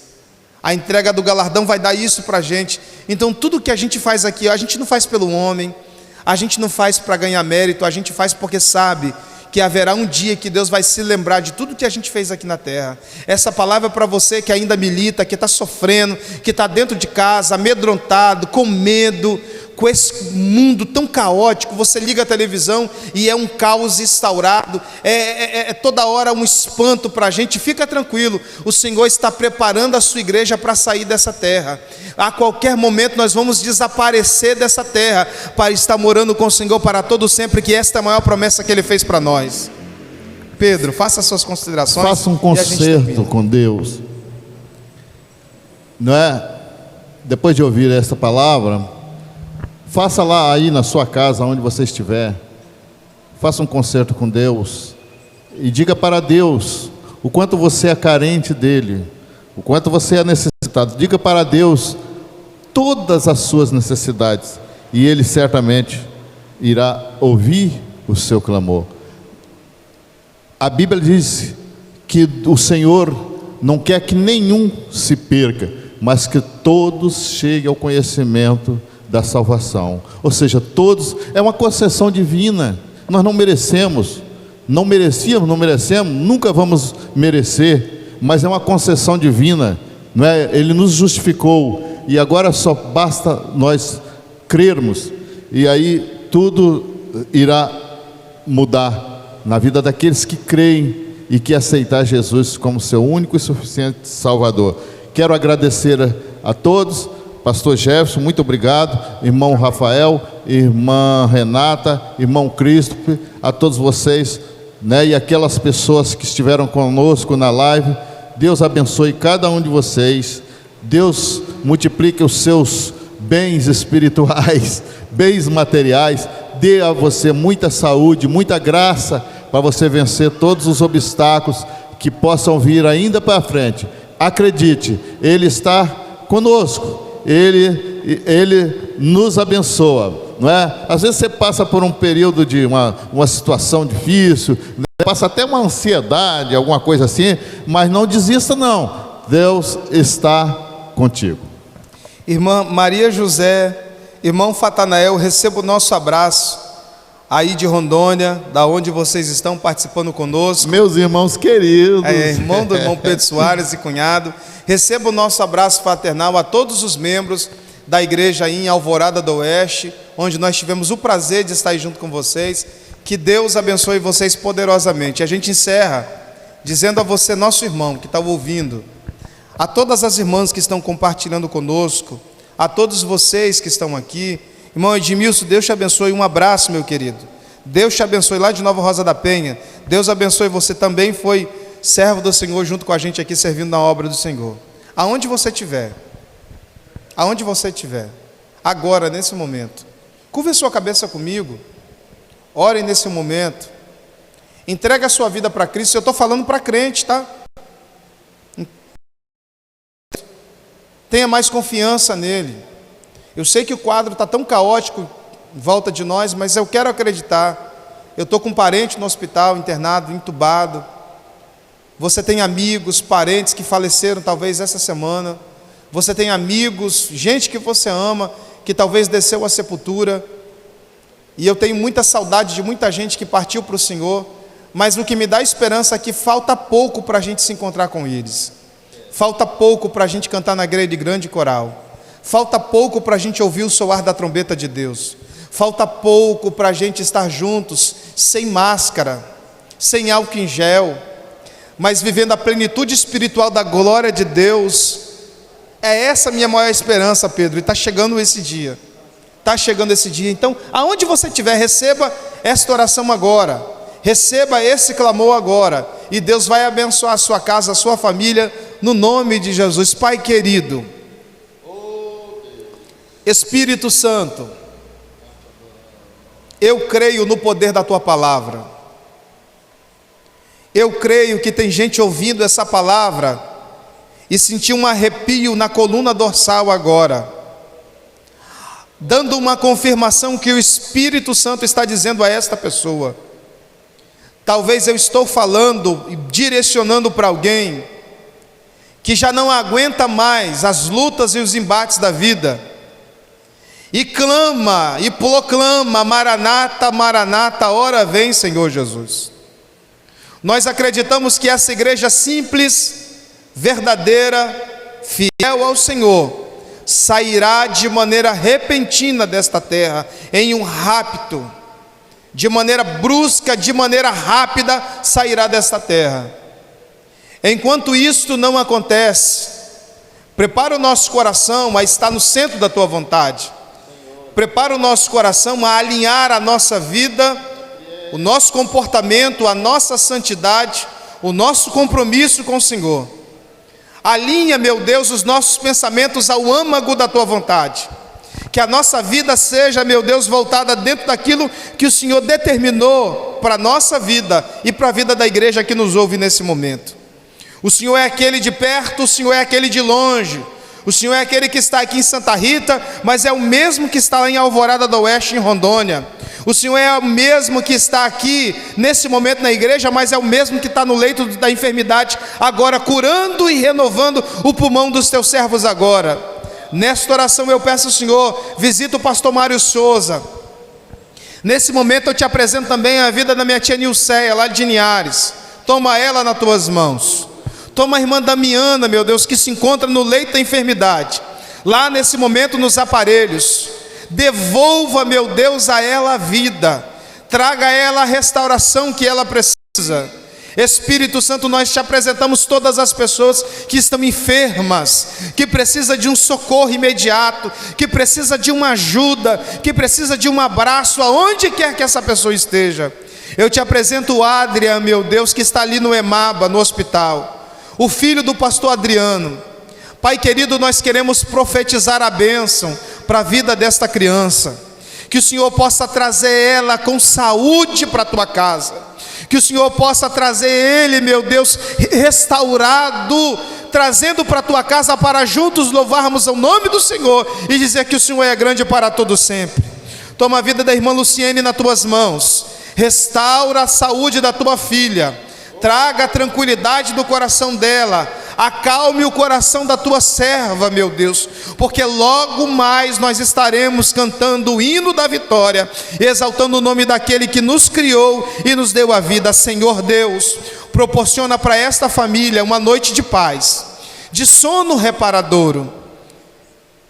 A entrega do galardão vai dar isso para a gente. Então tudo que a gente faz aqui, a gente não faz pelo homem, a gente não faz para ganhar mérito, a gente faz porque sabe que haverá um dia que Deus vai se lembrar de tudo que a gente fez aqui na terra. Essa palavra é para você que ainda milita, que está sofrendo, que está dentro de casa, amedrontado, com medo, com esse mundo tão caótico. Você liga a televisão e é um caos instaurado, é toda hora um espanto para a gente. Fica tranquilo, o Senhor está preparando a sua igreja para sair dessa terra. A qualquer momento nós vamos desaparecer dessa terra para estar morando com o Senhor para todo sempre, que esta é a maior promessa que Ele fez para nós. Pedro, faça as suas considerações. Faça um concerto com Deus. Não é? Depois de ouvir esta palavra, faça lá aí na sua casa, onde você estiver, faça um concerto com Deus e diga para Deus o quanto você é carente dEle, o quanto você é necessitado. Diga para Deus todas as suas necessidades e Ele certamente irá ouvir o seu clamor. A Bíblia diz que o Senhor não quer que nenhum se perca, mas que todos cheguem ao conhecimento da salvação. Ou seja, todos, é uma concessão divina. Nós não merecemos, não merecemos, nunca vamos merecer, mas é uma concessão divina, não é? Ele nos justificou e agora só basta nós crermos e aí tudo irá mudar na vida daqueles que creem e que aceitar Jesus como seu único e suficiente Salvador. Quero agradecer a todos. Pastor Jefferson, muito obrigado. Irmão Rafael, irmã Renata, irmão Cristo, a todos vocês, né, e aquelas pessoas que estiveram conosco na live. Deus abençoe cada um de vocês. Deus multiplique os seus bens espirituais, bens materiais. Dê a você muita saúde, muita graça para você vencer todos os obstáculos que possam vir ainda para frente. Acredite, Ele está conosco. Ele nos abençoa, não é? Às vezes você passa por um período de uma situação difícil, né? Passa até uma ansiedade, alguma coisa assim, mas não desista não, Deus está contigo. Irmã Maria José, irmão Fatanael, receba o nosso abraço aí de Rondônia, da onde vocês estão participando conosco. Meus irmãos queridos. Irmão do irmão Pedro Soares e cunhado. Receba o nosso abraço fraternal a todos os membros da igreja aí em Alvorada do Oeste, onde nós tivemos o prazer de estar junto com vocês. Que Deus abençoe vocês poderosamente. A gente encerra dizendo a você, nosso irmão que está ouvindo, a todas as irmãs que estão compartilhando conosco, a todos vocês que estão aqui, irmão Edmilson, Deus te abençoe, um abraço, meu querido. Deus te abençoe lá de Nova Rosa da Penha. Deus abençoe, você também foi servo do Senhor junto com a gente aqui, servindo na obra do Senhor. Aonde você estiver, agora, nesse momento, curve a sua cabeça comigo, ore nesse momento, entregue a sua vida para Cristo. Eu estou falando para crente, tá? Tenha mais confiança nele. Eu sei que o quadro está tão caótico em volta de nós, mas eu quero acreditar. Eu estou com um parente no hospital, internado, entubado. Você tem amigos, parentes que faleceram talvez essa semana. Você tem amigos, gente que você ama, que talvez desceu à sepultura. E eu tenho muita saudade de muita gente que partiu para o Senhor. Mas o que me dá esperança é que falta pouco para a gente se encontrar com eles. Falta pouco para a gente cantar na grande coral. Falta pouco para a gente ouvir o soar da trombeta de Deus. Falta pouco para a gente estar juntos, sem máscara, sem álcool em gel, mas vivendo a plenitude espiritual da glória de Deus. É essa a minha maior esperança, Pedro, e está chegando esse dia. Está chegando esse dia. Então, aonde você estiver, receba esta oração agora. Receba esse clamor agora. E Deus vai abençoar a sua casa, a sua família, no nome de Jesus. Pai querido, Espírito Santo, eu creio no poder da Tua palavra. Eu creio que tem gente ouvindo essa palavra e sentiu um arrepio na coluna dorsal agora, dando uma confirmação que o Espírito Santo está dizendo a esta pessoa. Talvez eu estou falando e direcionando para alguém que já não aguenta mais as lutas e os embates da vida, e clama e proclama: Maranata, Maranata, ora vem, Senhor Jesus. Nós acreditamos que essa igreja simples, verdadeira, fiel ao Senhor, sairá de maneira repentina desta terra, em um rapto, de maneira brusca, de maneira rápida, sairá desta terra. Enquanto isto não acontece, prepara o nosso coração a estar no centro da Tua vontade. Prepara o nosso coração a alinhar a nossa vida, o nosso comportamento, a nossa santidade, o nosso compromisso com o Senhor. Alinha, meu Deus, os nossos pensamentos ao âmago da Tua vontade. Que a nossa vida seja, meu Deus, voltada dentro daquilo que o Senhor determinou para a nossa vida e para a vida da igreja que nos ouve nesse momento. O Senhor é aquele de perto, o Senhor é aquele de longe. O Senhor é aquele que está aqui em Santa Rita, mas é o mesmo que está lá em Alvorada do Oeste, em Rondônia. O Senhor é o mesmo que está aqui nesse momento na igreja, mas é o mesmo que está no leito da enfermidade agora, curando e renovando o pulmão dos Teus servos agora. Nesta oração eu peço ao Senhor, visita o pastor Mário Souza. Nesse momento eu te apresento também a vida da minha tia Nilceia, lá de Linhares. Toma ela nas Tuas mãos. Toma a irmã Damiana, meu Deus, que se encontra no leito da enfermidade, lá nesse momento nos aparelhos. Devolva, meu Deus, a ela a vida. Traga a ela a restauração que ela precisa. Espírito Santo, nós te apresentamos todas as pessoas que estão enfermas, que precisa de um socorro imediato, que precisa de uma ajuda, que precisa de um abraço, aonde quer que essa pessoa esteja. Eu te apresento o Adrian, meu Deus, que está ali no Emaba, no hospital, o filho do pastor Adriano. Pai querido, nós queremos profetizar a bênção para a vida desta criança, que o Senhor possa trazer ela com saúde para a tua casa, que o Senhor possa trazer ele, meu Deus, restaurado, trazendo para a tua casa, para juntos louvarmos o nome do Senhor e dizer que o Senhor é grande para todo sempre. Toma a vida da irmã Luciene nas tuas mãos, restaura a saúde da tua filha, traga a tranquilidade do coração dela, acalme o coração da tua serva, meu Deus, porque logo mais nós estaremos cantando o hino da vitória, exaltando o nome daquele que nos criou e nos deu a vida. Senhor Deus, proporciona para esta família uma noite de paz, de sono reparadouro,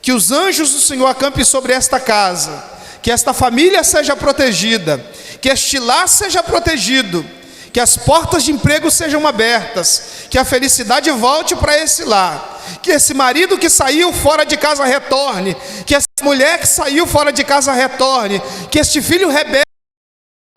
que os anjos do Senhor acampem sobre esta casa, que esta família seja protegida, que este lar seja protegido, que as portas de emprego sejam abertas, que a felicidade volte para esse lar, que esse marido que saiu fora de casa retorne, que essa mulher que saiu fora de casa retorne, que este filho rebelde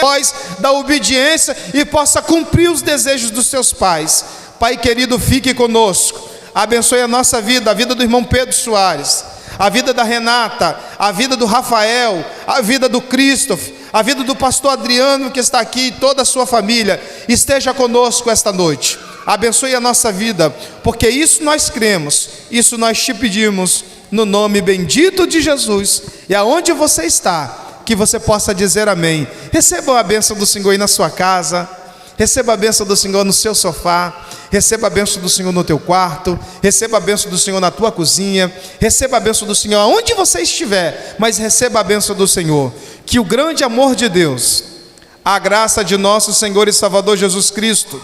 voz da obediência e possa cumprir os desejos dos seus pais. Pai querido, fique conosco, abençoe a nossa vida, a vida do irmão Pedro Soares, a vida da Renata, a vida do Rafael, a vida do Christoph, a vida do pastor Adriano que está aqui e toda a sua família. Esteja conosco esta noite, abençoe a nossa vida, porque isso nós cremos, isso nós te pedimos, no nome bendito de Jesus. E aonde você está, que você possa dizer amém. Receba a bênção do Senhor aí na sua casa, receba a bênção do Senhor no seu sofá, receba a bênção do Senhor no teu quarto, receba a bênção do Senhor na tua cozinha, receba a bênção do Senhor aonde você estiver, mas receba a bênção do Senhor. Que o grande amor de Deus, a graça de nosso Senhor e Salvador Jesus Cristo,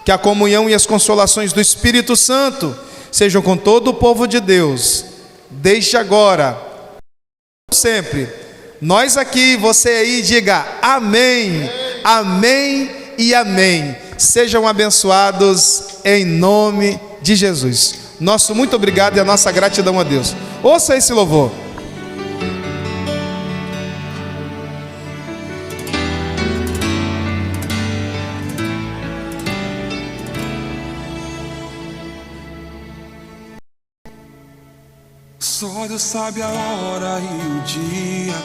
que a comunhão e as consolações do Espírito Santo sejam com todo o povo de Deus, desde agora, sempre. Nós aqui, você aí, diga amém, amém e amém. Sejam abençoados em nome de Jesus. Nosso muito obrigado e a nossa gratidão a Deus. Ouça esse louvor. Só Deus sabe a hora e o dia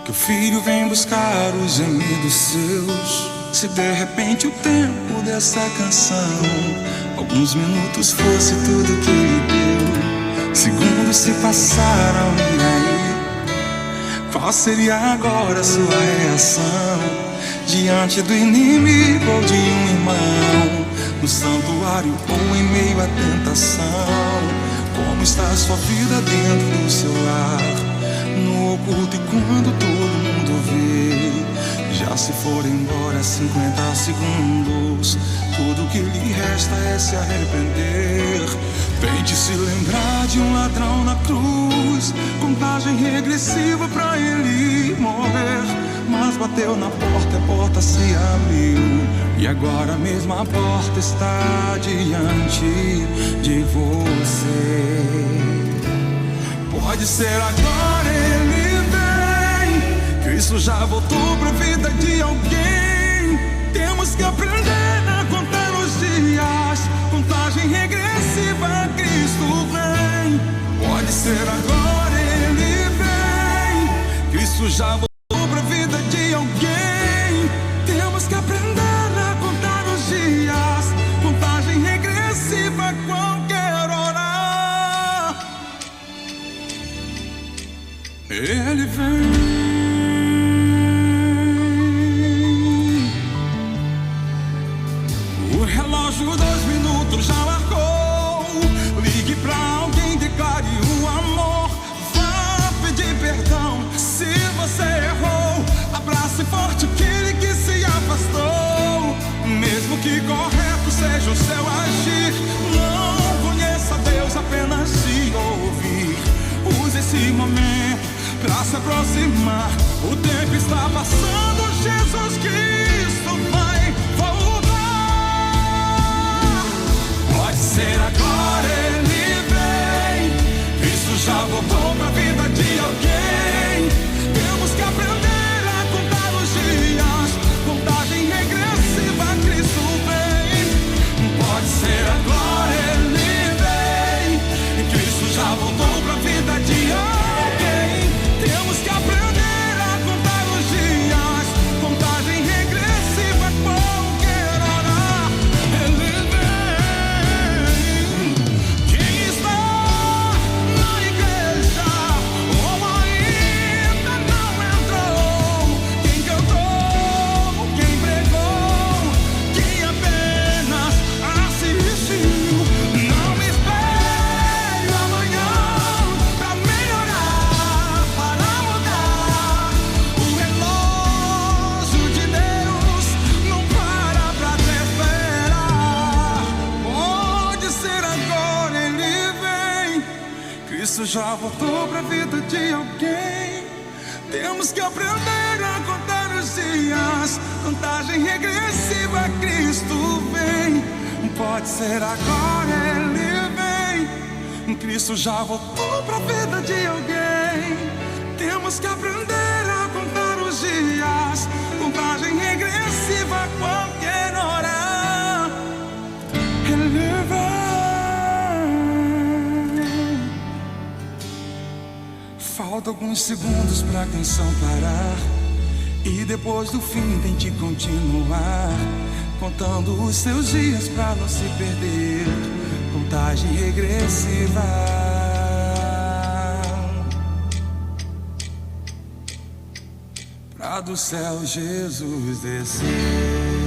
que o filho vem buscar os gemidos seus. Se de repente o tempo dessa canção, alguns minutos fosse tudo que lhe deu, segundos se passaram e aí, qual seria agora a sua reação diante do inimigo ou de um irmão, no santuário ou em meio à tentação? Como está a sua vida dentro do seu lar, no oculto e quando todo mundo vê? Já se for embora 50 segundos, tudo que lhe resta é se arrepender. Tente se lembrar de um ladrão na cruz, contagem regressiva pra ele morrer. Mas bateu na porta, a porta se abriu, e agora mesmo a porta está diante de você. Pode ser agora, ele vem, Cristo já voltou pra vida de alguém. Temos que aprender a contar os dias, contagem regressiva, Cristo vem. Pode ser agora, ele vem, Cristo já voltou pra vida de alguém. Temos que aprender a contar os dias, contagem regressiva a qualquer hora. Ele vem. O relógio 2 minutos já marcou. Ligue pra alguém, declare o amor, vá pedir perdão se você errou. Abrace forte aquele que se afastou, mesmo que correto seja o seu agir. Não conheça Deus apenas se ouvir. Use esse momento pra se aproximar. O tempo está passando, Jesus Cristo vai voltar. Pode ser agora, Ele vem. Cristo já voltou pra vida de alguém. Temos que aprender a contar os dias. Contagem regressiva, Cristo vem. Pode ser agora, Ele vem. Cristo já voltou pra vida de alguém. Temos que aprender a contar os dias. Contagem regressiva, qualquer hora Ele vem. Quem está na igreja ou ainda não entrou? Quem cantou, quem pregou, quem apenas assistiu, não espere amanhã pra melhorar, para mudar. O relógio de Deus não para pra te esperar. Pode ser agora, Ele vem. Cristo já voltou pra vida de alguém. Temos que aprender a contar os dias. Contagem regressiva, Cristo vem. Pode ser agora, Ele vem. Cristo já voltou pra vida de alguém. Temos que aprender a contar os dias. Contagem regressiva, qualquer hora Ele vem. Falta alguns segundos pra canção parar. E depois do fim tem que continuar. Contando os seus dias pra não se perder. Contagem regressiva. Pra do céu Jesus descer.